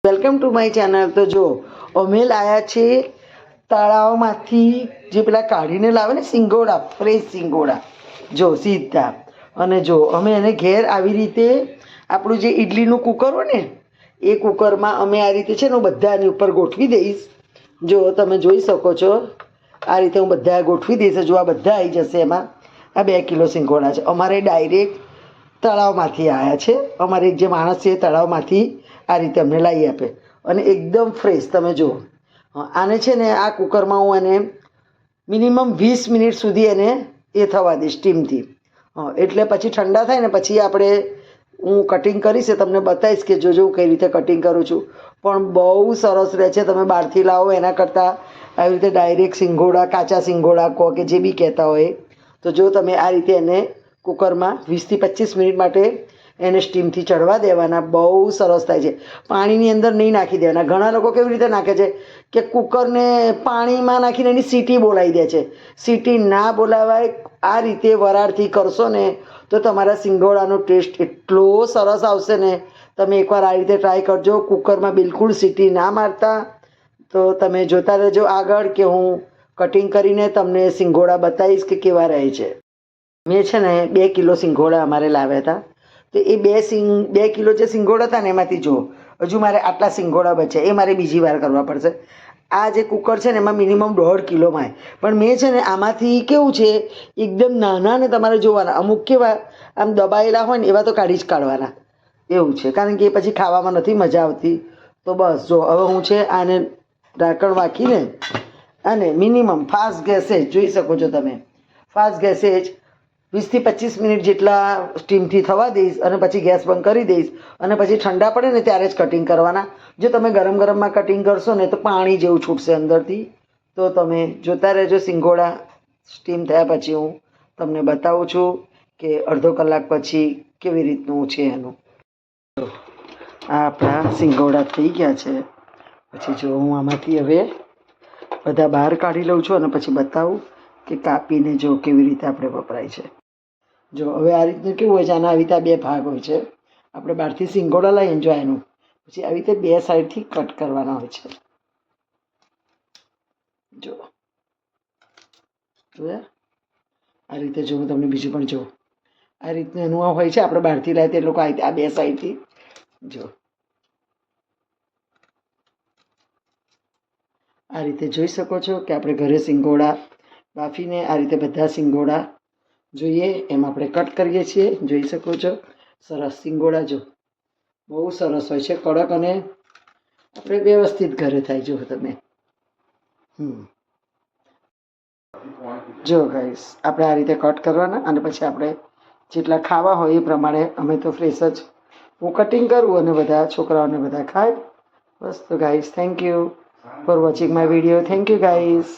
Welcome to my channel. તો જો અમે લાયા છે તળાવમાંથી જે પેલા કાઢીને લાવે ને સિંગોડા, ફ્રેશ સિંગોડા, જો સીધા. અને જો અમે એને ઘેર આવી રીતે આપણું જે ઇડલીનું કુકર હોય ને એ કુકરમાં અમે આ રીતે છે ને હું બધા આની ઉપર ગોઠવી દઈશ. જો તમે જોઈ શકો છો આ રીતે હું બધા ગોઠવી દઈશ. જો આ બધા આવી જશે એમાં. આ 2 કિલો સિંગોડા છે, અમારે ડાયરેક્ટ તળાવમાંથી આવ્યા છે. અમારે એક જે માણસ છે એ તળાવમાંથી આ રીતે અમને લાવી આપે અને એકદમ ફ્રેશ. તમે જુઓ આને છે ને આ કુકરમાં હું એને મિનિમમ 20 મિનિટ સુધી એને એ થવા દઈશ સ્ટીમથી. એટલે પછી ઠંડા થાય ને પછી આપણે હું કટિંગ કરીશ, તમને બતાવીશ કે જોજો હું કઈ રીતે કટિંગ કરું છું. પણ બહુ સરસ રહે છે. તમે બહારથી લાવો એના કરતાં આવી રીતે ડાયરેક્ટ સિંગોડા, કાચા સિંગોડા કહો કે જે બી કહેતા હોય, તો જો તમે આ રીતે એને કુકરમાં 20 થી 25 મિનિટ માટે એને સ્ટીમથી ચડવા દેવાના. બહુ સરસ થાય છે. પાણીની અંદર નહીં નાખી દેવાના. ઘણા લોકો કેવી રીતે નાખે છે કે કુકરને પાણીમાં નાખીને એની સીટી બોલાવી દે છે. સીટી ના બોલાવાય. આ રીતે વરાળથી કરશો ને તો તમારા સિંગોડાનો ટેસ્ટ એટલો સરસ આવશે ને. તમે એકવાર આ રીતે ટ્રાય કરજો. કુકરમાં બિલકુલ સીટી ના મારતા. તો તમે જોતા રહેજો આગળ કે હું કટિંગ કરીને તમને સિંગોડા બતાવીશ કે કેવા રહે છે. મેં છે ને 2 કિલો સિંગોડા અમારે લાવ્યા હતા. તો એ 2 કિલો જે સિંગોડા હતા ને એમાંથી જો હજુ મારે આટલા સિંગોડા બચ્યા, એ મારે બીજી વાર કરવા પડશે. આ જે કુકર છે ને એમાં મિનિમમ 1.5 કિલોમાં. પણ મેં છે ને આમાંથી કેવું છે એકદમ નાના ને તમારે જોવાના. અમુક કેવા આમ દબાયેલા હોય ને એવા તો કાઢી જ કાઢવાના એવું છે, કારણ કે એ પછી ખાવામાં નથી મજા આવતી. તો બસ જો હવે હું છે આને ઢાંકણ વાંકીને અને મિનિમમ ફાસ્ટ ગેસે જ જોઈ શકો છો તમે, ફાસ્ટ ગેસે જ 20 થી 25 મિનિટ જેટલા સ્ટીમથી થવા દઈશ અને પછી ગેસ બંધ કરી દઈશ. અને પછી ઠંડા પડે ને ત્યારે જ કટિંગ કરવાના. જો તમે ગરમ ગરમમાં કટિંગ કરશો ને તો પાણી જેવું છૂટશે અંદરથી. તો તમે જોતા રહેજો. સિંગોડા સ્ટીમ થયા પછી હું તમને બતાવું છું કે અડધો કલાક પછી કેવી રીતનું છે એનું. આ આપણા સિંગોડા થઈ ગયા છે. પછી જો હું આમાંથી હવે બધા બહાર કાઢી લઉં છું અને પછી બતાવું કે કાપીને જો કેવી રીતે આપણે વપરાય છે. જો હવે આ રીતનું કેવું હોય છે, આના આવી રીતે 2 ભાગ હોય છે. આપણે બહારથી સિંગોડા લઈએ જો એનું પછી આવી રીતે 2 સાઈડથી કટ કરવાના હોય છે. જો જોયા આ રીતે. જો હું તમને બીજું પણ જો આ રીતનું એનું હોય છે. આપણે બહારથી લાવીએ તે લોકો આ 2 સાઈડથી જો આ રીતે જોઈ શકો છો કે આપણે ઘરે સિંગોડા બાફીને આ રીતે બધા સિંગોડા જોઈએ એમ આપણે કટ કરીએ છીએ. જોઈ શકો છો સરસ સિંગોડા. જો બહુ સરસ હોય છે, કડક અને આપણે વ્યવસ્થિત ઘરે થાય. જો તમે જો ગાઈસ આપણે આ રીતે કટ કરવાના અને પછી આપણે જેટલા ખાવા હોય એ પ્રમાણે. અમે તો ફ્રેશ જ હું કટિંગ કરું અને બધા છોકરાઓને બધા ખાય. બસ. તો guys thank you for watching my video. Thank you guys.